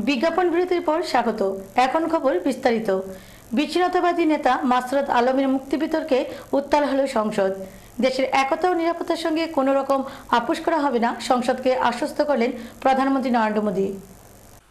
বিজ্ঞাপন বিরতির পর স্বাগত। এখন খবর বিস্তারিত। বিচ্ছিন্নতাবাদী নেতা মাসরাত আলমের মুক্তি বিতর্কে উত্তাল হল সংসদ। দেশের একতা ও নিরাপত্তার সঙ্গে কোনো রকম আপোষ করা হবে না, সংসদকে আশ্বস্ত করলেন প্রধানমন্ত্রী নরেন্দ্র মোদী।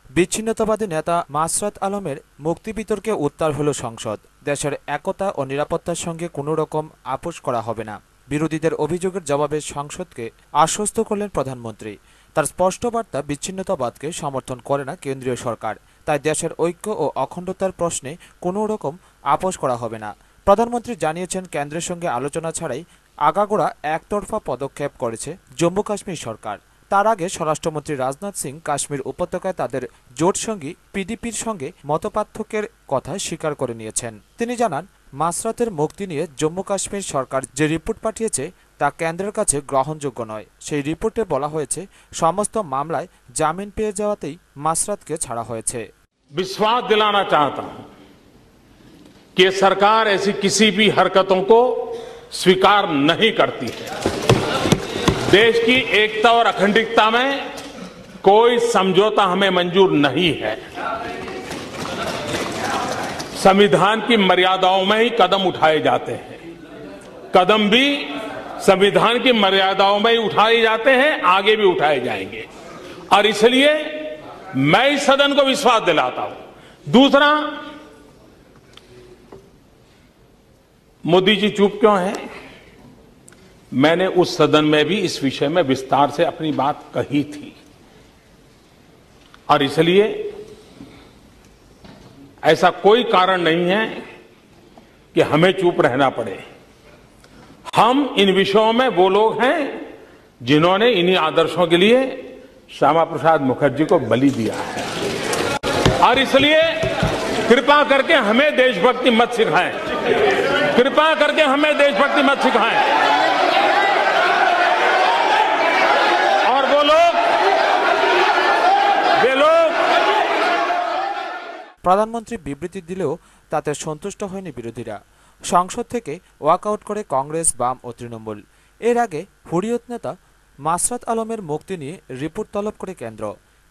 বিচ্ছিন্নতাবাদী নেতা মাসরাত আলমের মুক্তি বিতর্কে উত্তাল হল সংসদ। দেশের একতা ও নিরাপত্তার সঙ্গে কোনো রকম আপোষ করা হবে না, বিরোধীদের অভিযোগের জবাবে সংসদকে আশ্বস্ত করলেন প্রধানমন্ত্রী। তার স্পষ্ট বার্তা, বিচ্ছিন্নতাবাদকে সমর্থন করে না কেন্দ্রীয় সরকার, তাই দেশের ঐক্য ও অখণ্ডতার প্রশ্নে কোনো রকম আপোষ করা হবে না। প্রধানমন্ত্রী জানিয়েছেন, কেন্দ্রের সঙ্গে আলোচনা ছাড়াই আগাগোড়া একতরফা পদক্ষেপ করেছে জম্মু কাশ্মীর সরকার। তার আগে স্বরাষ্ট্রমন্ত্রী রাজনাথ সিং কাশ্মীর উপত্যকায় তাদের জোটসঙ্গী পিডিপির সঙ্গে মতপার্থক্যের কথা স্বীকার করে নিয়েছেন। তিনি জানান, মাসরাতের মুক্তি নিয়ে জম্মু কাশ্মীর সরকার যে রিপোর্ট পাঠিয়েছে তা কেন্দ্রের কাছে গ্রহণযোগ্য নয়। সেই রিপোর্টে বলা হয়েছে, সমস্ত মামলায় জামিন পেয়ে যাওয়াতেই মাসরাতকে ছাড়া হয়েছে। विश्वास दिलाना चाहता हूं कि सरकार ऐसी किसी भी हरकतों को स्वीकार नहीं करती है। देश की एकता और अखंडता में कोई समझौता हमें मंजूर नहीं है। संविधान की मर्यादाओं में ही कदम उठाए जाते हैं, कदम भी संविधान की मर्यादाओं में ही उठाए जाते हैं, आगे भी उठाए जाएंगे। और इसलिए मैं इस सदन को विश्वास दिलाता हूं। दूसरा, मोदी जी चुप क्यों हैं? मैंने उस सदन में भी इस विषय में विस्तार से अपनी बात कही थी, और इसलिए ऐसा कोई कारण नहीं है कि हमें चुप रहना पड़े। हम इन विषयों में वो लोग हैं जिन्होंने इन्हीं आदर्शों के लिए श्यामा प्रसाद मुखर्जी को बलि दिया है, और इसलिए कृपा करके हमें देशभक्ति मत सिखाएं, कृपा करके हमें देशभक्ति मत सिखाएं। और वो लोग প্রধানমন্ত্রী বিবৃতি দিলেও তাতে সন্তুষ্ট হয়নি বিরোধীরা। সংসদ থেকে ওয়াকআউট করে কংগ্রেস, বাম ও তৃণমূল। এর আগে হুরিয়ত নেতা মাসরাত আলমের মুক্তি নিয়ে রিপোর্ট তলব করে কেন্দ্র।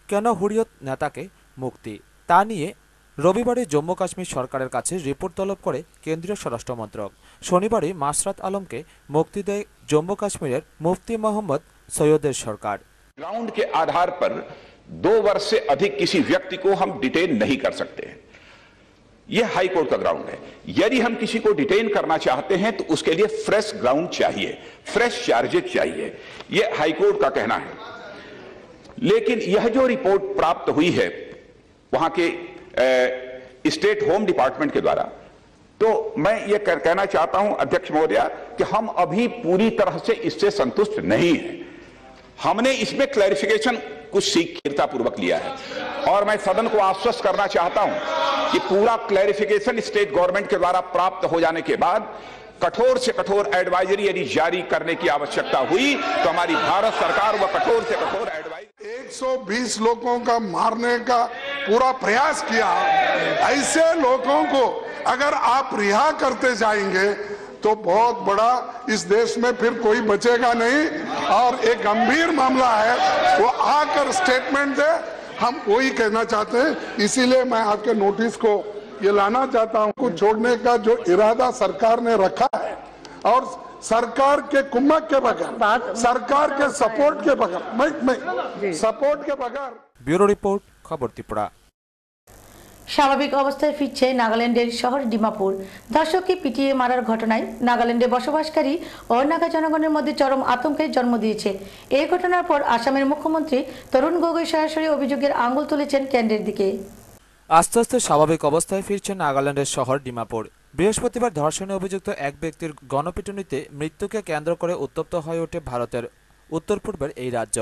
কেন হুরিয়ত নেতাকে মুক্তি, তা নিয়ে রবিবারে জম্মু কাশ্মীর সরকারের কাছে রিপোর্ট তলব করে কেন্দ্রীয় স্বরাষ্ট্র মন্ত্রক। শনিবারই মাসরাত আলমকে মুক্তি দেয় জম্মু কাশ্মীরের মুফতি मोहम्मद सैयदेर सरकार। ग्राउंड के आधार पर 2 वर्ष से अधिक किसी व्यक्ति को हम डिटेन नहीं कर सकते हैं। यह हाई कोर्ट का ग्राउंड है। यदि हम किसी को डिटेन करना चाहते हैं तो उसके लिए फ्रेश ग्राउंड चाहिए, फ्रेश चार्जेस चाहिए, यह हाई कोर्ट का कहना है। लेकिन यह जो रिपोर्ट प्राप्त हुई है वहां के स्टेट होम डिपार्टमेंट के द्वारा, तो मैं यह कहना चाहता हूं अध्यक्ष महोदय कि हम अभी पूरी तरह से इससे संतुष्ट नहीं हैं। हमने इसमें क्लैरिफिकेशन कुछ शीघ्रता पूर्वक लिया है, और मैं सदन को आश्वस्त करना चाहता हूं कि पूरा क्लैरिफिकेशन स्टेट गवर्नमेंट के द्वारा प्राप्त हो जाने के बाद कठोर से कठोर एडवाइजरी यदि जारी करने की आवश्यकता हुई तो हमारी भारत सरकार वह कठोर से कठोर एडवाइजरी 120 लोगों का मारने का पूरा प्रयास किया। ऐसे लोगों को अगर आप रिहा करते जाएंगे तो बहुत बड़ा इस देश में फिर कोई बचेगा नहीं, और एक गंभीर मामला है, वो आकर स्टेटमेंट दे। हम वही कहना चाहते हैं, इसीलिए मैं आपके नोटिस को ये लाना चाहता हूं। कुछ छोड़ने का जो इरादा सरकार ने रखा है, और सरकार के कुम्मक के बगैर, सरकार के सपोर्ट के बगैर, सपोर्ट के बगैर। ब्यूरो रिपोर्ट, खबर त्रिपुरा। স্বাভাবিক অবস্থায় ফিরছে নাগাল্যান্ডের শহর ডিমাপুর। ধর্ষককে পিটিয়ে মারার ঘটনায় নাগাল্যান্ডে বসবাসকারী অনাগা জনগণের মধ্যে চরম আতঙ্কের জন্ম দিয়েছে। এই ঘটনার পর আসামের মুখ্যমন্ত্রী তরুণ গগৈ সরাসরি অভিযোগের আঙুল তুলেছেন কেন্দ্রের দিকে। আস্তে আস্তে স্বাভাবিক অবস্থায় ফিরছে নাগাল্যান্ডের শহর ডিমাপুর। বৃহস্পতিবার ধর্ষণে অভিযুক্ত এক ব্যক্তির গণপিটুনিতে মৃত্যুকে কেন্দ্র করে উত্তপ্ত হয়ে ওঠে ভারতের উত্তর পূর্বের এই রাজ্য।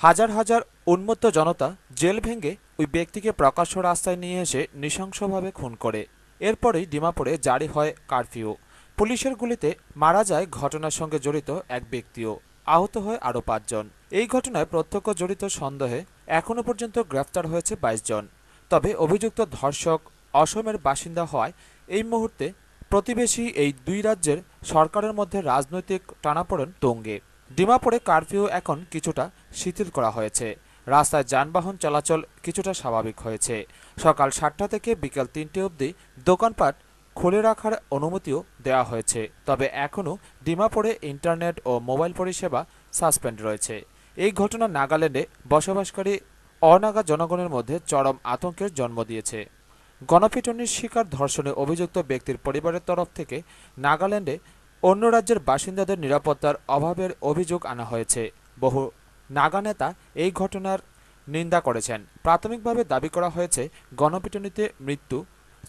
হাজার হাজার উন্মত্ত জনতা জেল ভেঙে ওই ব্যক্তিকে প্রকাশ্য রাস্তায় নিয়ে এসে নৃশংসভাবে খুন করে। এরপরেই ডিমাপুরে জারি হয় কারফিউ। পুলিশের গুলিতে মারা যায় ঘটনার সঙ্গে জড়িত এক ব্যক্তিও, আহত হয় আরও 5 জন। এই ঘটনায় প্রত্যক্ষ জড়িত সন্দেহে এখনো পর্যন্ত গ্রেফতার হয়েছে 22 জন। তবে অভিযুক্ত ধর্ষক অসমের বাসিন্দা হওয়ায় এই মুহূর্তে প্রতিবেশী এই দুই রাজ্যের সরকারের মধ্যে রাজনৈতিক টানাপোড়েন তুঙ্গে। ডিমাপুরে কারফিউ এখন কিছুটা শিথিল করা হয়েছে। রাস্তায় যানবাহন চলাচল কিছুটা স্বাভাবিক হয়েছে। সকাল 7টা থেকে বিকেল 3টে অবধি দোকানপাট খুলে রাখার অনুমতিও দেওয়া হয়েছে। তবে এখনও ডিমাপুরে ইন্টারনেট ও মোবাইল পরিষেবা সাসপেন্ড রয়েছে। এই ঘটনা নাগাল্যান্ডে বসবাসকারী অনাগা জনগণের মধ্যে চরম আতঙ্কের জন্ম দিয়েছে। গণপিটুনির শিকার ধর্ষণে অভিযুক্ত ব্যক্তির পরিবারের তরফ থেকে নাগাল্যান্ডে অন্য রাজ্যের বাসিন্দাদের নিরাপত্তার অভাবের অভিযোগ আনা হয়েছে। বহু নাগা নেতা এই ঘটনার নিন্দা করেছেন। প্রাথমিকভাবে দাবি করা হয়েছে গণপিটুনিতে মৃত্যু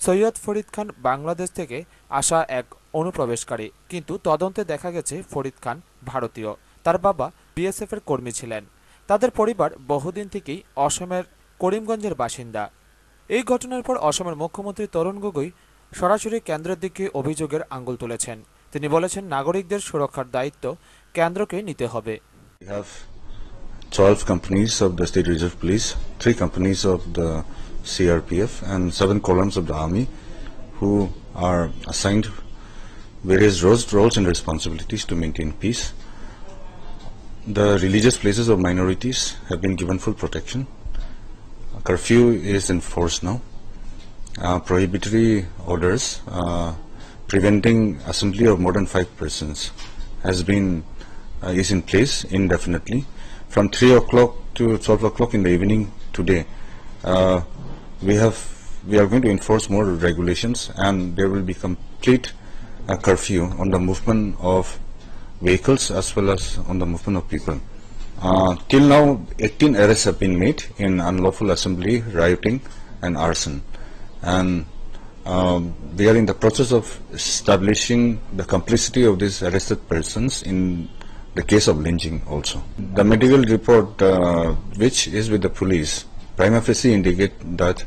সৈয়দ ফরিদ খান বাংলাদেশ থেকে আসা এক অনুপ্রবেশকারী, কিন্তু তদন্তে দেখা গেছে ফরিদ খান ভারতীয়। তার বাবা বিএসএফ এর কর্মী ছিলেন। তাদের পরিবার বহুদিন থেকেই অসমের করিমগঞ্জের বাসিন্দা। এই ঘটনার পর অসমের মুখ্যমন্ত্রী তরুণ গগৈ সরাসরি কেন্দ্রের দিকে অভিযোগের আঙুল তুলেছেন। তিনি বলেছেন, নাগরিকদের সুরক্ষার দায়িত্ব কেন্দ্রকে নিতে হবে। We have 12 companies of the State Reserve Police, 3 companies of the CRPF and 7 columns of the Army who are assigned various roles and responsibilities to maintain peace. The religious places of minorities have been given full protection. A curfew is in force now. Prohibitory orders preventing assembly of more than 5 persons has been is in place indefinitely. From 3 o'clock to 12 o'clock in the evening today, we are going to enforce more regulations, and there will be complete curfew on the movement of vehicles as well as on the movement of people. Till now, 18 arrests have been made in unlawful assembly, rioting, and arson, and we are in the process of establishing the complicity of these arrested persons in the case of lynching also. The medical report which is with the police prima facie indicate that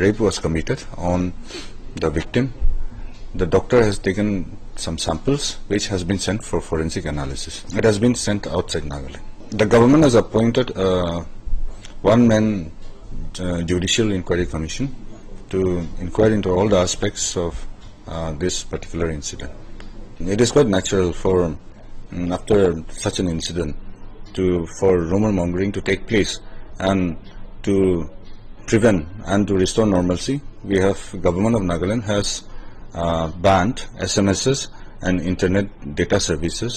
rape was committed on the victim. The doctor has taken some samples which has been sent for forensic analysis. It has been sent outside Nagaland. The government has appointed a one-man judicial inquiry commission to inquire into all the aspects of this particular incident. It is quite natural for after such an incident for rumor mongering to take place, and to prevent and to restore normalcy, government of Nagaland has banned SMSs and internet data services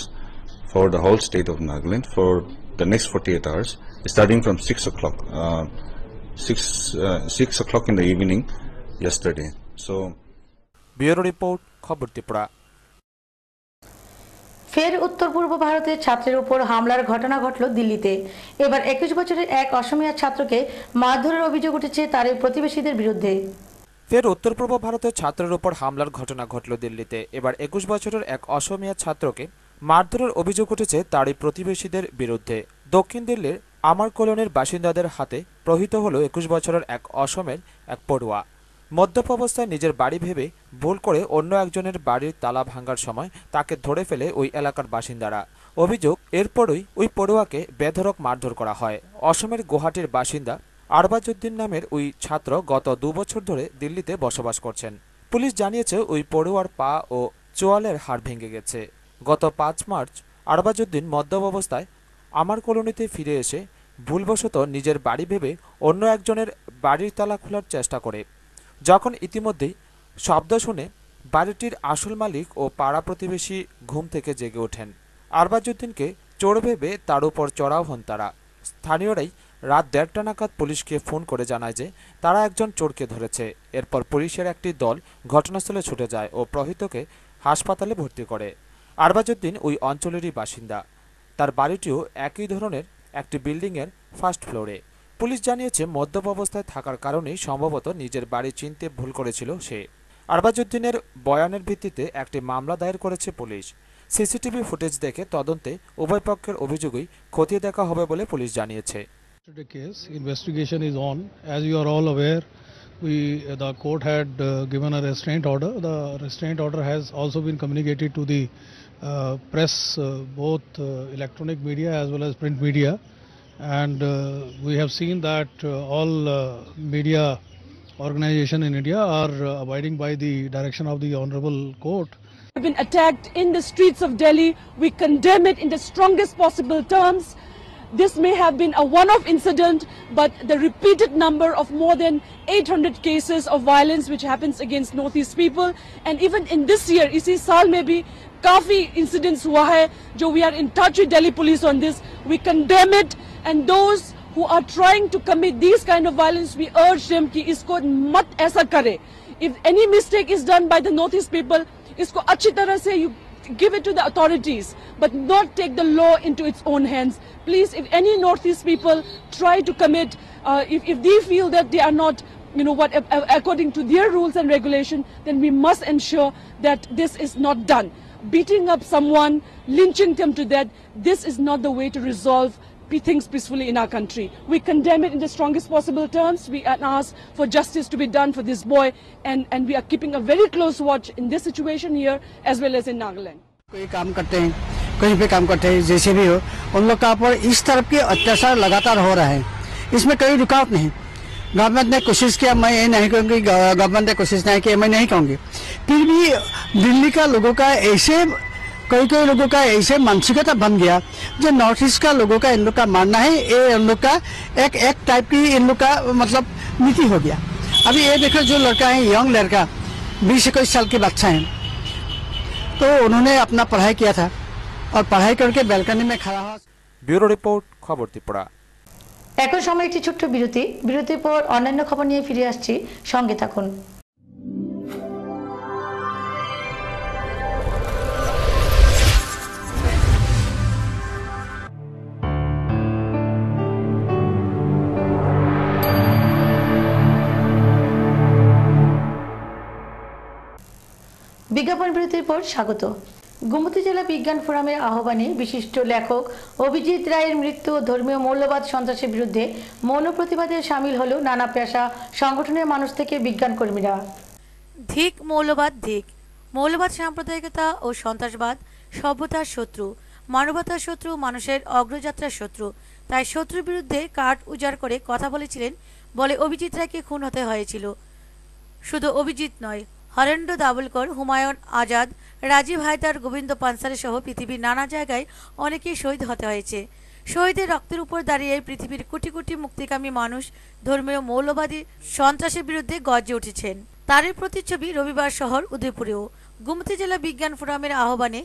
for the whole state of Nagaland for the next 48 hours, starting from 6 o'clock. 6 o'clock in the evening yesterday. So, Bureau Report, খবর ত্রিপুরা। ফের উত্তর পূর্ব ভারতের ছাত্রের উপর হামলার ঘটনা ঘটল দিল্লিতে। এবার 21 বছরের এক অসমিয়া ছাত্রকে মারধরের অভিযোগ উঠেছে তার প্রতিবেশীদের বিরুদ্ধে। ফের উত্তর পূর্ব ভারতের ছাত্রের উপর হামলার ঘটনা ঘটল দিল্লিতে। এবার 21 বছরের এক অসমিয়া ছাত্রকে মারধরের অভিযোগ উঠেছে তারই প্রতিবেশীদের বিরুদ্ধে। দক্ষিণ দিল্লির আমার কলোনির বাসিন্দাদের হাতে প্রহৃত হল 21 বছরের এক অসমের এক পড়ুয়া। মদ্যপ অবস্থায় নিজের বাড়ি ভেবে ভুল করে অন্য একজনের বাড়ির তালা ভাঙার সময় তাকে ধরে ফেলে ওই এলাকার বাসিন্দারা। অভিযোগ, এরপরই ওই পড়ুয়াকে বেধড়ক মারধর করা হয়। অসমের গুয়াহাটির বাসিন্দা আরবাজউদ্দিন নামের ওই ছাত্র গত 2 বছর ধরে দিল্লিতে বসবাস করছেন। পুলিশ জানিয়েছে ওই পড়ুয়ার পা ও চোয়ালের হাড় ভেঙে গেছে। গত 5 মার্চ আরবাজউদ্দিন মদ্যপ অবস্থায় আমার কলোনিতে ফিরে এসে ভুলবশত নিজের বাড়ি ভেবে অন্য একজনের বাড়ির তালা খোলার চেষ্টা করে। যখন ইতিমধ্যেই শব্দ শুনে বাড়িটির আসল মালিক ও পাড়া প্রতিবেশী ঘুম থেকে জেগে ওঠেন। আরবাজউদ্দিনকে চোর ভেবে তার উপর চড়াও হন তারা। স্থানীয়রাই রাত 1:30 নাগাদ পুলিশকে ফোন করে জানায় যে তারা একজন চোরকে ধরেছে। এরপর পুলিশের একটি দল ঘটনাস্থলে ছুটে যায় ও প্রহৃতকে হাসপাতালে ভর্তি করে। আরবাজউদ্দিন ওই অঞ্চলেরই বাসিন্দা। তার বাড়িটিও একই ধরনের একটি বিল্ডিংয়ের ফার্স্ট ফ্লোরে। পুলিশ জানিয়েছে মদ্যপ অবস্থায় থাকার কারণেই সম্ভবত নিজের বাড়ি চিনতে ভুল করেছিল সে। আরবাজউদ্দিনের বয়ানের ভিত্তিতে একটি মামলা দায়ের করেছে পুলিশ। সিসিটিভি ফুটেজ দেখে তদন্তে উভয় পক্ষের অভিযোগই খতিয়ে দেখা হবে বলে পুলিশ জানিয়েছে। The case investigation is on. As you are all aware, the court had given a restraint order. The restraint order has also been communicated to the press, both electronic media as well as print media, and we have seen that all media organization in India are abiding by the direction of the honorable court. Have been attacked in the streets of Delhi. We condemn it in the strongest possible terms. this may have been a one-off incident, but the repeated number of more than 800 cases of violence which happens against Northeast people, and even in this year, इसी साल में भी काफी incidents हुआ है, जो we are in touch with Delhi police on this. We condemn it, and those who are trying to commit these kind of violence, we urge them कि इसको मत ऐसा करे. If any mistake is done by the Northeast people, इसको अच्छी तरह से you give it to the authorities, but not take the law into its own hands. Please, if any Northeast people try to commit, if they feel that they are not, according to their rules and regulation, then we must ensure that this is not done. Beating up someone, lynching them to death, this is not the way to resolve things peacefully in our country. We condemn it in the strongest possible terms. We ask for justice to be done for this boy, and we are keeping a very close watch in this situation here as well as in Nagaland. कोई काम करते हैं, कहीं पे काम करते हैं, जैसे भी हो, उन लोग का पर इस तरफ के अत्याचार लगातार हो रहा है. इसमें कोई रुकावट नहीं. गवर्नमेंट ने कोशिश किया, मैं ये नहीं कहूँगी गवर्नमेंट ने कोशिश नहीं की, मैं नहीं कहूँगी. फिर भी दिल्ली का लोगों का ऐसे कई लोगों का ऐसे मानसिकता बन गया जो नॉर्थ ईस्ट का लोगों का इन लोग का मानना है, ये इन लोग का एक टाइप की इन लोग का मतलब नीति हो गया. अभी ये देखो जो लड़का है, यंग लड़का 20-21 साल के बच्चा है, तो उन्होंने अपना पढ़ाई किया था और पढ़ाई करके बैल्कनी में खड़ा हुआ. ব্যুরো রিপোর্ট, খবর ত্রিপুরা। এখন সময় একটি ছোট্ট বিরতি। বিরতির পর অন্যান্য খবর নিয়ে ফিরে আসছি, সঙ্গে থাকুন। বিজ্ঞাপন বিরতির পর স্বাগত। গোমতী জেলা বিজ্ঞান ফোরামের আহ্বানে বিশিষ্ট লেখক অভিজিৎ রায়ের মৃত্যু ও ধর্মীয় মৌলবাদ সন্ত্রাসের বিরুদ্ধে মৌন প্রতিবাদে সামিল হলো নানা পেশা সংগঠনের মানুষ থেকে বিজ্ঞান কর্মীরা। ধিক মৌলবাদ, ধিক মৌলবাদ, সাম্প্রদায়িকতা ও সন্ত্রাসবাদ সভ্যতার শত্রু, মানবতার শত্রু, মানুষের অগ্রযাত্রার শত্রু। তাই শত্রুর বিরুদ্ধে কাঠ উজাড় করে কথা বলেছিলেন বলে অভিজিৎ রায়কে খুন হতে হয়েছিল। শুধু অভিজিৎ নয়, হরেন্দ্র দাভোলকর, হুমায়ুন আজাদ, রাজীব হায়দার, গোবিন্দ পানসালী সহ পৃথিবীর নানা জায়গায় অনেকেই শহীদ হতে হয়েছে। শহীদের রক্তের উপর দাঁড়িয়ে পৃথিবীর কোটি কোটি মুক্তিকামী মানুষ ধর্মীয় মৌলবাদী সন্ত্রাসের বিরুদ্ধে গর্জে উঠেছেন। তারই প্রতিচ্ছবি রবিবার শহর উদয়পুরেও। গোমতী জেলা বিজ্ঞান ফোরামের আহ্বানে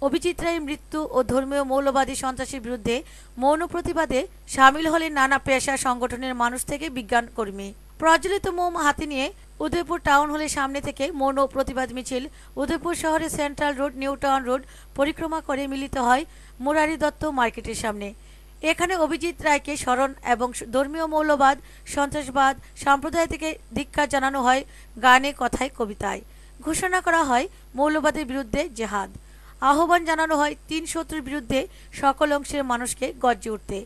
অভিজিৎ রায়ের মৃত্যু ও ধর্মীয় মৌলবাদী সন্ত্রাসের বিরুদ্ধে মৌন প্রতিবাদে সামিল হলেন নানা পেশা সংগঠনের মানুষ থেকে বিজ্ঞান কর্মী। প্রজ্বলিত মোম হাতে নিয়ে উদয়পুর টাউন হলের সামনে থেকে মৌন প্রতিবাদ মিছিল উদয়পুর শহরের central road, new town road পরিক্রমা করে মিলিত হয় মুরারি দত্ত মার্কেটের সামনে। এখানে অভিজিৎ রায়কে স্মরণ এবং ধর্মীয় মৌলবাদ, সন্ত্রাসবাদ, সম্প্রদায় থেকে ধিক্কার জানানো হয় গানে, কথায়, কবিতায়। ঘোষণা করা হয় মৌলবাদের বিরুদ্ধে জেহাদ। আহ্বান জানানো হয় তিন শত্রুর বিরুদ্ধে সকল অংশের মানুষকে গর্জে উঠতে।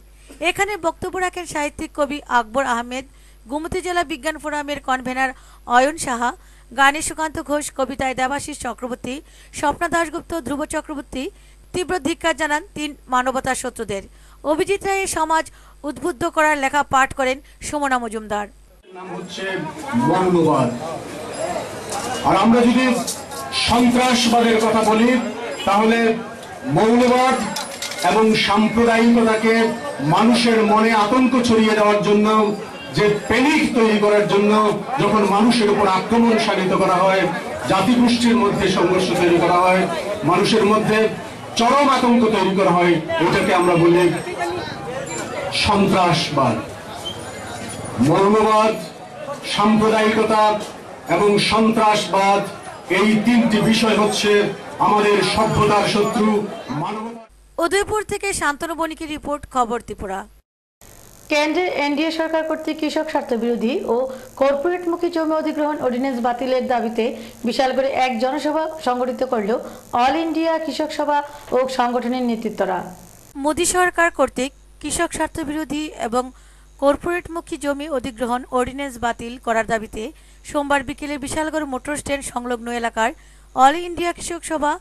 এখানে বক্তব্য রাখেন সাহিত্যিক কবি আকবর আহমেদ, গোমতী জেলা বিজ্ঞান ফোরামের কনভেনার অয়ন সাহা, গানে সুকান্ত ঘোষ, কবিতায় দেবাশিস চক্রবর্তী, স্বপ্না দাশগুপ্ত, ধ্রুব চক্রবর্তী। তীব্র ধিক্কার জানান তিন মানবতার শত্রুদের। অভিজিৎ রায়ের সমাজ উদ্বুদ্ধ করার লেখা পাঠ করেন সুমনা মজুমদার। নাম হচ্ছে মৌলবাদ। আর আমরা যদি সন্ত্রাসবাদের কথা বলি তাহলে মৌলবাদ এবং সাম্প্রদায়িকতাকে মানুষের মনে আতঙ্ক ছড়িয়ে দেওয়ার জন্য, যে প্যানিক তৈরি করার জন্য যখন মানুষের উপর আক্রমণ সাধিত করা হয়, জাতিগোষ্ঠীর মধ্যে সংঘর্ষ তৈরি করা হয়, মানুষের মধ্যে চরম আতঙ্ক তৈরি করা হয়, এটাকে আমরা বলি সন্ত্রাসবাদ। মৌলবাদ, সাম্প্রদায়িকতা এবং সন্ত্রাসবাদ, এই তিনটি বিষয় হচ্ছে আমাদের সভ্যতার শত্রু, মানবতা। উদয়পুর থেকে শান্তনু বণিকের রিপোর্ট, খবর ত্রিপুরা। কেন্দ্রের এনডিএ সরকার কর্তৃক কৃষক স্বার্থ বিরোধী ও কর্পোরেটমুখী জমি অধিগ্রহণ অর্ডিন্যান্স বাতিলের দাবিতে বিশাল করে এক জনসভা সংগঠিত করল অল ইন্ডিয়া কৃষক সভা ও সংগঠনের নেতৃত্বরা। মোদী সরকার কর্তৃক কৃষক স্বার্থ বিরোধী এবং কর্পোরেটমুখী জমি অধিগ্রহণ অর্ডিন্যান্স বাতিল করার দাবিতে সোমবার বিকেলে বিশালগড় মোটর স্ট্যান্ড সংলগ্ন এলাকার অল ইন্ডিয়া কৃষক সভা,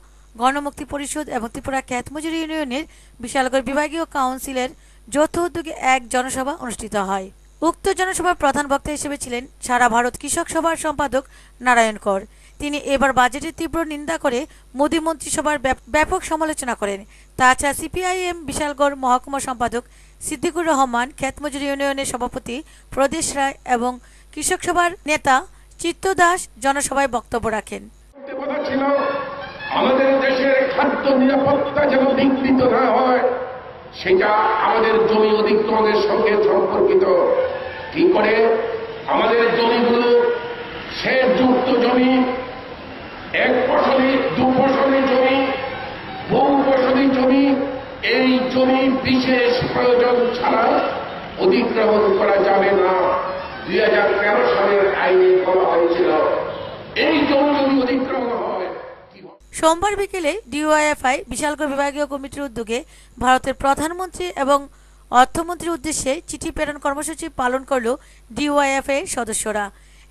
গণমুক্তি পরিষদ এবং ত্রিপুরা খ্যাতমজুরি ইউনিয়নের বিশালগড় বিভাগীয় কাউন্সিলের যৌথ উদ্যোগে এক জনসভা অনুষ্ঠিত হয়। উক্ত জনসভার প্রধান বক্তা হিসেবে ছিলেন সারা ভারত কৃষক সভার সম্পাদক নারায়ণ কর। তিনি এবার বাজেটের তীব্র নিন্দা করে মোদী মন্ত্রিসভার ব্যাপক সমালোচনা করেন। তাছাড়া সিপিআইএম বিশালগড় মহকুমা সম্পাদক সিদ্দিকুর রহমান, ক্ষেতমজুর ইউনিয়নের সভাপতি প্রদেশ রায় এবং কৃষক সভার নেতা চিত্ত দাস জনসভায় বক্তব্য রাখেন। আমাদের দেশের খাদ্য নিরাপত্তা যেন বিঘ্নিত না হয়, সেটা আমাদের জমি অধিগ্রহণের সঙ্গে সম্পর্কিত। কি করে আমাদের জমিগুলো সেচযুক্ত জমি, এক ফসলি দু ফসলি জমি, বহু ফসলি জমি, এই জমি বিশেষ প্রয়োজন ছাড়া অধিগ্রহণ করা যাবে না। 2013 সালের আইনে বলা হয়েছিল এই জমি যদি অধিগ্রহণ হয়। সোমবার বিকেলে ডিওয়াইএফআই বিশালগড় বিভাগীয় কমিটির উদ্যোগে ভারতের প্রধানমন্ত্রী এবং অর্থমন্ত্রীর উদ্দেশ্যে চিঠি প্রেরণ কর্মসূচি পালন করল ডিওয়াইএফআই সদস্যরা।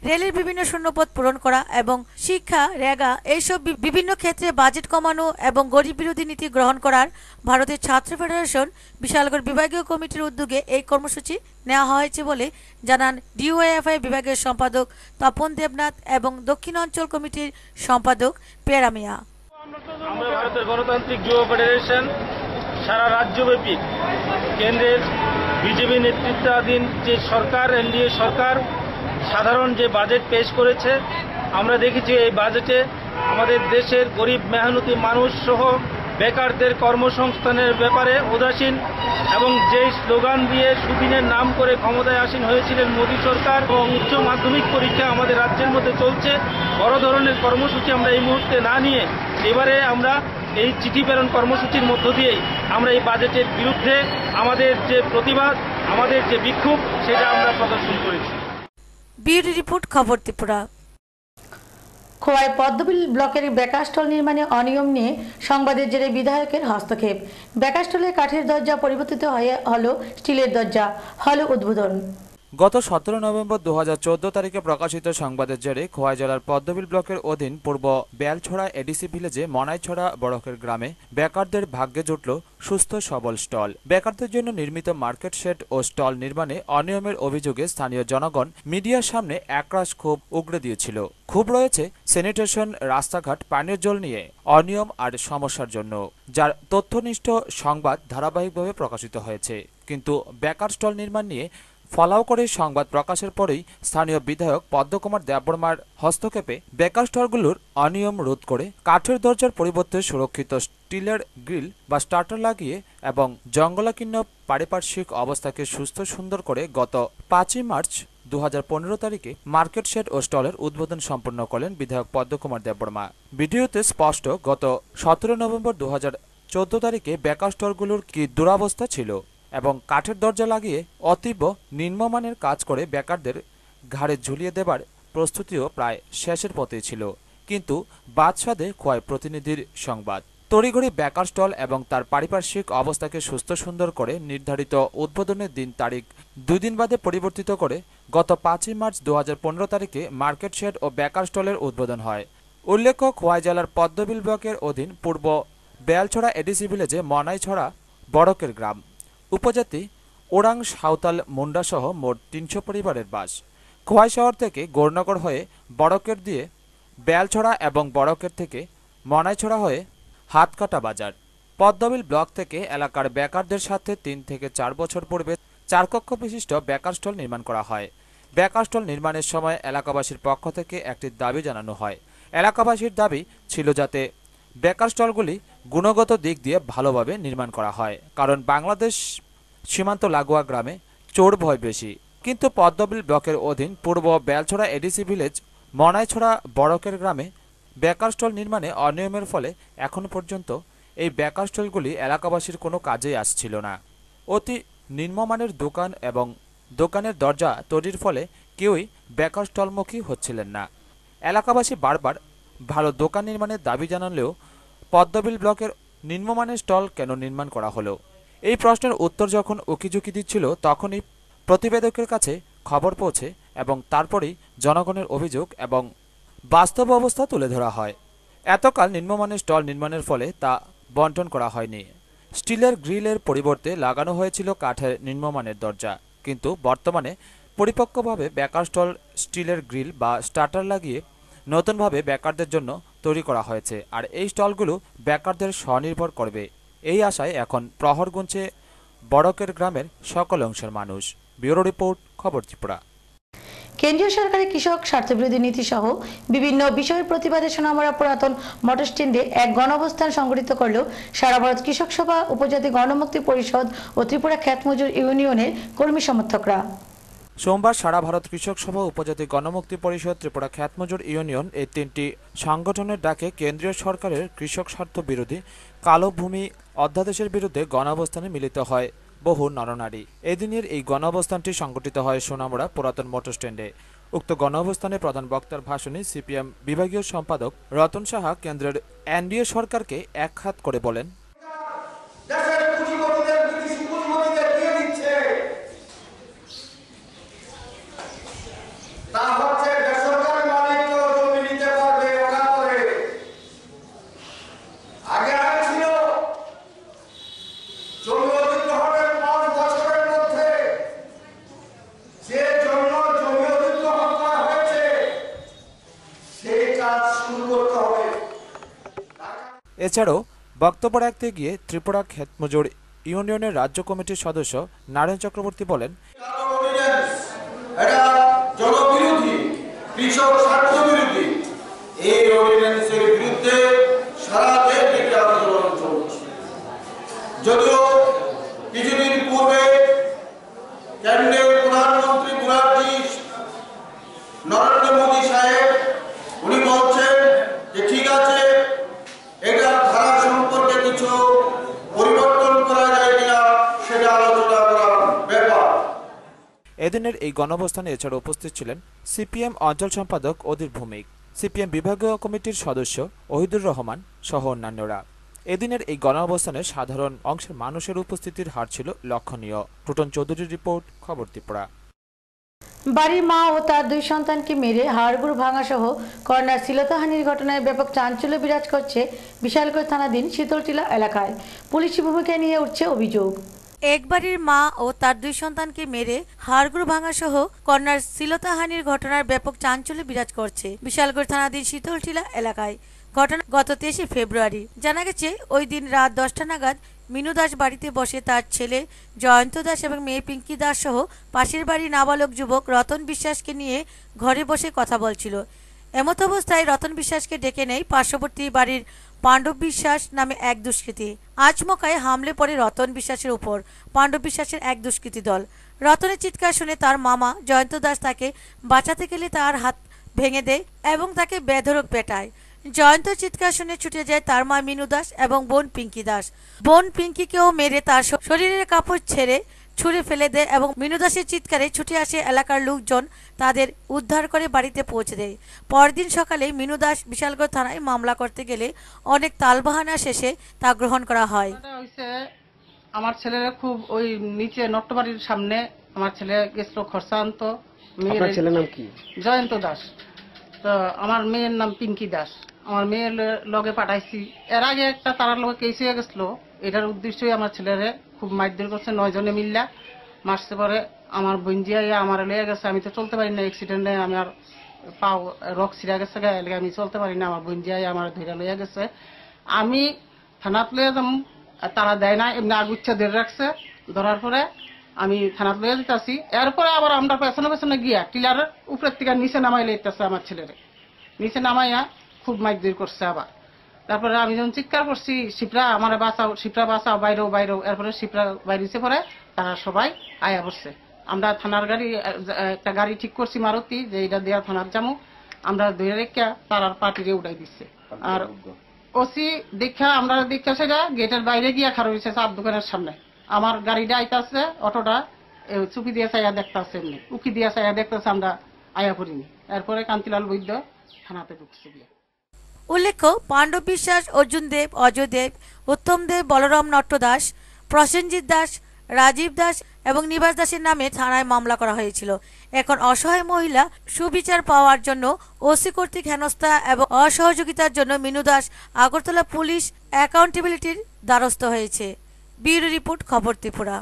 রেলের বিভিন্ন শূন্যপদ পূরণ করা এবং শিক্ষা, রেগা এইসব বিভিন্ন ক্ষেত্রে বাজেট কমানো এবং গরিব বিরোধী নীতি গ্রহণ করার ভারতের ছাত্র ফেডারেশন বিশালগড় বিভাগীয় কমিটির উদ্যোগে এই কর্মসূচি নেওয়া হয়েছে বলে জানান ডিওয়াইএফআই বিভাগীয় সম্পাদক তপন দেবনাথ এবং দক্ষিণ অঞ্চল কমিটির সম্পাদক পেরামিয়া। আমরা ভারতের গণতান্ত্রিক যুব ফেডারেশন সারা রাজ্যব্যাপী কেন্দ্রের বিজেপি নেতৃত্বাধীন যে সরকার, এনডিএ সরকার সাধারণ যে বাজেট পেশ করেছে, আমরা দেখেছি এই বাজেটে আমাদের দেশের গরিব মেহনতি মানুষ সহ বেকারদের কর্মসংস্থানের ব্যাপারে উদাসীন এবং যেই স্লোগান দিয়ে সুদিনের নাম করে ক্ষমতায় আসীন হয়েছিলেন মোদী সরকার এবং উচ্চ মাধ্যমিক পরীক্ষা আমাদের রাজ্যের মধ্যে চলছে, বড় ধরনের কর্মসূচি আমরা এই মুহূর্তে না নিয়ে এবারে আমরা এই চিঠি প্রেরণ কর্মসূচির মধ্য দিয়েই আমরা এই বাজেটের বিরুদ্ধে আমাদের যে প্রতিবাদ, আমাদের যে বিক্ষোভ, সেটা আমরা প্রদর্শন করেছি। বিউটি রিপোর্ট, খবর ত্রিপুরা। খোয়াই পদ্মবিল ব্লকের বেকারস্টল নির্মাণে অনিয়ম নিয়ে সংবাদের জেরে বিধায়কের হস্তক্ষেপ। বেকারস্টলে কাঠের দরজা পরিবর্তিত হয়ে হলো স্টিলের দরজা, হলো উদ্বোধন। গত 17 নভেম্বর 2014 তারিখে প্রকাশিত সংবাদের জেরে খোয়াই জেলার পদ্মবিল ব্লকের অধীন পূর্ব বেলছড়া এডিসি ভিলেজে মনাইছড়া বড়কের গ্রামে বেকারদের ভাগ্যে জুটল সুস্থ সবল স্টল। বেকারদের জন্য নির্মিত মার্কেট শেড ও স্টল নির্মাণে অনিয়মের অভিযোগে স্থানীয় জনগণ মিডিয়ার সামনে একরাশ ক্ষোভ উগড়ে দিয়েছিল। ক্ষোভ রয়েছে স্যানিটেশন, রাস্তাঘাট, পানীয় জল নিয়ে অনিয়ম আর সমস্যার জন্য, যার তথ্যনিষ্ঠ সংবাদ ধারাবাহিকভাবে প্রকাশিত হয়েছে। কিন্তু বেকার স্টল নির্মাণ নিয়ে ফলাও করে সংবাদ প্রকাশের পরেই স্থানীয় বিধায়ক পদ্মকুমার দেববর্মার হস্তক্ষেপে বেকার স্টলগুলোর অনিয়ম রোধ করে কাঠের দরজার পরিবর্তে সুরক্ষিত স্টিলের গ্রিল বা স্টার্টার লাগিয়ে এবং জঙ্গলাকীর্ণ পারিপার্শ্বিক অবস্থাকে সুস্থ সুন্দর করে গত 5 মার্চ 2015 তারিখে মার্কেট শেড ও স্টলের উদ্বোধন সম্পন্ন করলেন বিধায়ক পদ্মকুমার দেববর্মা। ভিডিওতে স্পষ্ট গত 17 নভেম্বর 2014 তারিখে বেকার স্টলগুলোর কি দুরবস্থা ছিল এবং কাঠের দরজা লাগিয়ে অতীব নিম্নমানের কাজ করে বেকারদের ঘাড়ে ঝুলিয়ে দেবার প্রস্তুতিও প্রায় শেষের পথে ছিল। কিন্তু বাদশাদে খোয়াই প্রতিনিধির সংবাদ, তড়িঘড়ি বেকার স্টল এবং তার পারিপার্শ্বিক অবস্থাকে সুস্থ সুন্দর করে নির্ধারিত উদ্বোধনের দিন তারিখ 2 দিন বাদে পরিবর্তিত করে গত 5 মার্চ 2015 তারিখে মার্কেট শেড ও বেকার স্টলের উদ্বোধন হয়। উল্লেখ্য, খোয়াই জেলার পদ্মবিল ব্লকের অধীন পূর্ব বেলছড়া এডিসি ভিলেজে মনাইছড়া বড়কের গ্রাম, উপজাতি ওরাং, সাঁওতাল, মুন্ডা সহ মোট 300 পরিবারের বাস। খোয়াই শহর থেকে গৌরনগর হয়ে বড়কের দিয়ে বেলছড়া এবং বড়কের থেকে মনাইছড়া হয়ে হাতকাটা বাজার। পদ্মবিল ব্লক থেকে এলাকার বেকারদের সাথে 3 থেকে 4 বছর পূর্বে 4 কক্ষ বিশিষ্ট বেকার স্টল নির্মাণ করা হয়। বেকার স্টল নির্মাণের সময় এলাকাবাসীর পক্ষ থেকে একটি দাবি জানানো হয়। এলাকাবাসীর দাবি ছিল যাতে বেকার স্টলগুলি গুণগত দিক দিয়ে ভালোভাবে নির্মাণ করা হয়, কারণ বাংলাদেশ সীমান্ত লাগোয়া গ্রামে চোর ভয় বেশি। কিন্তু পদ্মবিল ব্লকের অধীন পূর্ব বেলছড়া এডিসি ভিলেজ মনাইছড়া বড়কের গ্রামে বেকার স্টল নির্মাণে অনিয়মের ফলে এখন পর্যন্ত এই বেকার স্টলগুলি এলাকাবাসীর কোনো কাজেই আসছিল না। অতি নিম্নমানের দোকান এবং দোকানের দরজা তৈরির ফলে কেউই বেকার স্টলমুখী হচ্ছিলেন না। এলাকাবাসী বারবার ভালো দোকান নির্মাণের দাবি জানালেও পদ্মবিল ব্লকের নিম্নমানের স্টল কেন নির্মাণ করা হলো, এই প্রশ্নের উত্তর যখন উকিঝুঁকি দিচ্ছিল তখনই প্রতিবেদকের কাছে খবর পৌঁছে এবং তারপরেই জনগণের অভিযোগ এবং বাস্তব অবস্থা তুলে ধরা হয়। এতকাল নিম্নমানের স্টল নির্মাণের ফলে তা বন্টন করা হয়নি। স্টিলের গ্রিলের পরিবর্তে লাগানো হয়েছিল কাঠের নিম্নমানের দরজা, কিন্তু বর্তমানে পরিপক্কভাবে বেকার স্টল স্টিলের গ্রিল বা স্টার্টার লাগিয়ে নতুনভাবে বেকারদের জন্য তৈরি করা হয়েছে। আর এই স্টলগুলো বেকারদের স্বনির্ভর করবে, এই আশায় এখন প্রহর গুনছে বড়কের গ্রামের সকল অংশের মানুষ। ব্যুরো রিপোর্ট, খবর ত্রিপুরা। কেন্দ্রীয় সরকারের কৃষক স্বার্থবিরোধী নীতি সহ বিভিন্ন বিষয়ের প্রতিবাদে সোনামুড়া পুরাতন মোটর স্ট্যান্ডে এক গণঅবস্থান সংগঠিত করল সারা ভারত কৃষক সভা, উপজাতি গণমুক্তি পরিষদ ও ত্রিপুরা খ্যাতমজুর ইউনিয়নের কর্মী সমর্থকরা। সোমবার সারা ভারত কৃষক সভা, উপজাতি গণমুক্তি পরিষদ, ত্রিপুরা খ্যাতমজুর ইউনিয়ন এই তিনটি সংগঠনের ডাকে কেন্দ্রীয় সরকারের কৃষক স্বার্থ বিরোধী কালো ভূমি অধ্যাদেশের বিরুদ্ধে গণঅবস্থানে মিলিত হয় বহু নরনারী। এদিনের এই গণঅবস্থানটি সংগঠিত হয় সোনামুড়া পুরাতন মোটর স্ট্যান্ডে। উক্ত গণঅবস্থানে প্রধান বক্তার ভাষণে সিপিএম বিভাগীয় সম্পাদক রতন সাহা কেন্দ্রের এনডিএ সরকারকে একহাত করে বলেন, এছাড়াও বক্তব্য রাখতে গিয়ে ত্রিপুরা খ্যাতমজুর ইউনিয়নের রাজ্য কমিটির সদস্য নারায়ণ চক্রবর্তী বলেন, জনবিরোধী, কৃষক স্বার্থ বিরোধী এই অর্ডিন্যান্সের বিরুদ্ধে সারা দেশ থেকে আন্দোলন চলছে। যদিও কিছুদিন পূর্বে কেন্দ্রের প্রধানমন্ত্রী নরেন্দ্র মোদী সাহেব উনি বলছেন যে ঠিক আছে, এটা ধারা সম্পর্কে কিছু পরিবর্তন করা যায় কিনা সেটা আলোচনা করার ব্যাপার। এদিনের এই গণঅবস্থানে এছাড়া উপস্থিত ছিলেন সিপিএম অঞ্চল সম্পাদক অধীর ভৌমিক, সিপিএম বিভাগীয় কমিটির সদস্য ওহিদুর রহমান সহ অন্যান্যরা। এদিনের এই গণঅবস্থানে সাধারণ অংশের মানুষের উপস্থিতির হার ছিল লক্ষণীয়। টুটন চৌধুরীর রিপোর্ট, খবর ত্রিপুরা। বাড়ির মা ও তার দুই সন্তানকে মেরে হাড়গোড় ভাঙা সহ কর্নার শ্লীলতাহানির ঘটনায় ব্যাপক চাঞ্চল্য বিরাজ করছে বিশালগড় থানাধীন শীতলটিলা এলাকায়। পুলিশি ভূমিকা নিয়ে উঠছে অভিযোগ। এক বাড়ির মা ও তার দুই সন্তানকে মেরে হাড়গোড় ভাঙা সহ কর্নার শ্লীলতাহানির ঘটনার ব্যাপক চাঞ্চল্য বিরাজ করছে বিশালগড় থানাধীন শীতলটিলা এলাকায়। ঘটনা গত 23 ফেব্রুয়ারি। জানা গেছে ওই দিন রাত 10টা নাগাদ মিনু দাস বাড়িতে বসে তার ছেলে জয়ন্ত দাস এবং মেয়ে পিঙ্কি দাস সহ পাশের বাড়ির নাবালক যুবক রতন বিশ্বাসকে নিয়ে ঘরে বসে কথা বলছিল। এমত অবস্থায় রতন বিশ্বাসকে ডেকে নেয় পার্শ্ববর্তী বাড়ির পাণ্ডব বিশ্বাস নামে এক দুষ্কৃতী। আচমকায় হামলে পড়ে রতন বিশ্বাসের উপর পাণ্ডব বিশ্বাসের এক দুষ্কৃতী দল। রতনের চিৎকার শুনে তার মামা জয়ন্ত দাস তাকে বাঁচাতে গেলে তার হাত ভেঙে দেয় এবং তাকে বেধড়ক পেটায়। জয়ন্ত চিৎকার শুনে ছুটে যায় তার মা মিনু দাস এবং বোন পিঙ্কি দাস। বোন পিঙ্কিকেও মেরে তার শরীরের কাপড় ছেড়ে ছুঁড়ে ফেলে দেয় এবং মিনু দাসের চিৎকারে ছুটে আসে এলাকার লোকজন তাদের উদ্ধার করে বাড়িতে পৌঁছে দেয়। পরদিন সকালে মিনু দাস বিশালগড় থানায় মামলা করতে গেলে অনেক তালবাহানা শেষে তা গ্রহণ করা হয়। আমার ছেলের খুব ওই নিচে নট্টবাড়ির সামনে আমার ছেলে গেছিল খরচা আনতো। আপনার ছেলের নাম কি? জয়ন্ত দাস। তো আমার মেয়ের নাম পিঙ্কি দাস। আমার মেয়ের লগে পাঠাইছি। এর আগে একটা তারার লগে কেস হয়ে গেছিল। এটার উদ্দেশ্যই আমার ছেলেরে খুব মারধর করছে 9 জনে মিল্লা মারছে। পরে আমার বঞ্জিয়া আমার লয়ে গেছে। আমি তো চলতে পারি না, অ্যাক্সিডেন্টে আমার পাও রক ছিঁড়া গেছে, আমি চলতে পারি না। আমার বঞ্জিয়া আমার ধরে লইয়া গেছে। আমি থানাত লইয়া যাম, তারা দেয় না, এমনি আগুচ্ছা ধরে রাখছে। ধরার পরে আমি থানাত লইয়া যেতেছি। এরপরে আবার আমরা পেছনে পেছনে গিয়া টিলারের উপরের থেকে নিচে নামাই লইতেছে আমার ছেলেরে। নিচে নামাইয়া খুব মারধর করছে আবার। তারপরে আমি যখন চিৎকার করছি, শিপ্রা আমার বাঁচাও, শিপ্রা বাঁচাও, বাইরেও বাইরেও। এরপরে শিপ্রা বাইরেছে, পরে তারা সবাই আয়া পড়ছে। আমরা থানার গাড়ি, একটা গাড়ি ঠিক করছি মারুতি, যে এটা দেওয়া থানার যামু। আমরা ধরে রেখা তারার পার্টিরে উঠাই দিচ্ছে। আর ওসি দেখা আমরা দেখা সেটা গেটের বাইরে গিয়া খাড়া হয়েছে চার দোকানের সামনে। আমার গাড়িটা আইতাছে, অটোটা চুপি দিয়ে চাইয়া দেখতেছে, এমনি উকি দিয়া চাইয়া দেখতেছে, আমরা আয়া পড়িনি। এরপরে কান্তিলাল বৈদ্য থানাতে ঢুকছে গিয়া। উল্লেখ্য, পাণ্ডব বিশ্বাস, অর্জুন দেব, অজয় দেব, উত্তম দেব, বলরাম নট্ট দাস, প্রসেনজিৎ দাস, রাজীব দাস এবং নিবাস দাসের নামে থানায় মামলা করা হয়েছিল। এখন অসহায় মহিলা সুবিচার পাওয়ার জন্য ওসি কর্তৃক হেনস্থা এবং অসহযোগিতার জন্য মিনু দাস আগরতলা পুলিশ অ্যাকাউন্টেবিলিটির দ্বারস্থ হয়েছে। ব্যুরো রিপোর্ট, খবর ত্রিপুরা।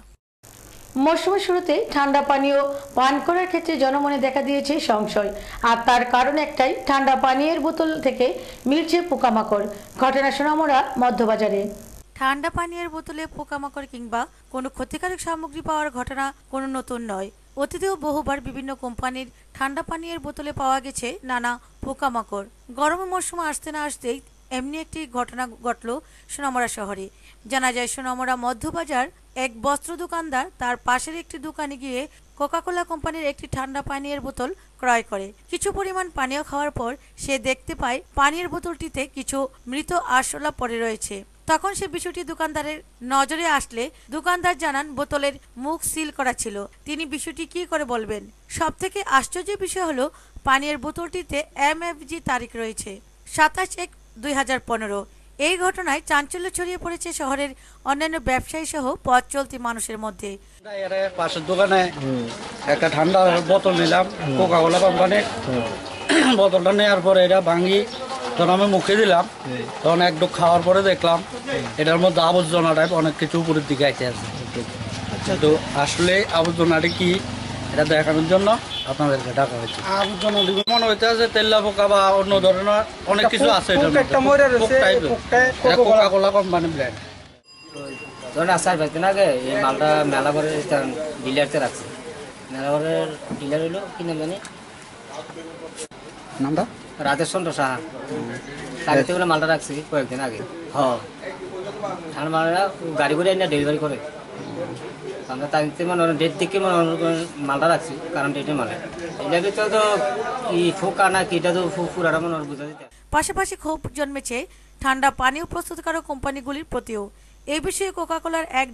মৌসুমের শুরুতে ঠান্ডা পানীয় পান করার ক্ষেত্রে জনমনে দেখা দিয়েছে সংশয়, আর তার কারণ একটাই, ঠান্ডা পানীয়ের বোতল থেকে মিলছে পোকামাকড়। ঘটনা সোনামুড়া মধ্যবাজারে। ঠান্ডা পানীয়ের বোতলে পোকামাকড় কিংবা কোনো ক্ষতিকারক সামগ্রী পাওয়ার ঘটনা কোনো নতুন নয়। অতীতেও বহুবার বিভিন্ন কোম্পানির ঠান্ডা পানীয়ের বোতলে পাওয়া গেছে নানা পোকামাকড়। গরমের মরশুম আসতে না আসতেই এমনি একটি ঘটনা ঘটল সোনামুড়া শহরে। জানা যায় সোনামুড়া মধ্যবাজার এক বস্ত্র দোকানদার তার পাশের একটি দোকানে গিয়ে কোকাকোলা কোম্পানির একটি ঠান্ডা পানীয়ের বোতল ক্রয় করে। কিছু পরিমাণ পানীয় খাওয়ার পর সে দেখতে পায় পানীয়ের বোতলটিতে কিছু মৃত আরশোলা পড়ে রয়েছে। তখন সে বিষয়টি দোকানদারের নজরে আসলে দোকানদার জানান বোতলের মুখ সিল করা ছিল। তিনি বিষয়টি কি করে বলবেন? সবথেকে আশ্চর্যের বিষয় হলো পানীয়ের বোতলটিতে MFG তারিখ রয়েছে 27/1/2015। এই ঘটনায় চাঞ্চল্য ছড়িয়ে পড়েছে শহরের অন্যান্য ব্যবসায়ী সহ পথ চলতি মানুষের মধ্যে। পাশের দোকানে একটা ঠান্ডা বোতল নিলাম কোকাকোলা কোম্পানির। বোতলটা নেওয়ার পরে এটা ভাঙি তখন আমি মুখে দিলাম, তখন এক ডুব খাওয়ার পরে দেখলাম এটার মধ্যে আবর্জনা টাইপ অনেক কিছু উপরের দিকে আইতে আছে। তো আসলে আবর্জনাটি কি এটা দেখানোর জন্য আপনাদেরকে ডাকা হয়েছে। আবর্জনা মনে হইতে আছে তেল্লা পোকা বা অন্য ধরনের অনেক কিছু আছে। Coca Cola company brand. ধরেন আসার বেতন আগে এই মালটা মেলা করে ডিলারতে রাখছে। মেলা করের ডিলার হইলো কি নাম জানি নামটা রাজেশ চন্দ্র সাহা। তাকে থেকে মালটা রাখছি কয়েকদিন আগে। হ্যাঁ আর মালটা গাড়ি করে এনে ডেলিভারি করে। আমরা তাকে মানে ডেট থেকে মালটা রাখছি, কারণ ডেটের মালে এটার ভিতরে তো কি ফোকা না কি এটা তো পুরাটা মনে বোঝা যেতে। পাশাপাশি ক্ষোভ জন্মেছে ঠান্ডা পানীয় প্রস্তুতকারক কোম্পানিগুলির প্রতিও। এই বিষয়ে কোকাকোলার এক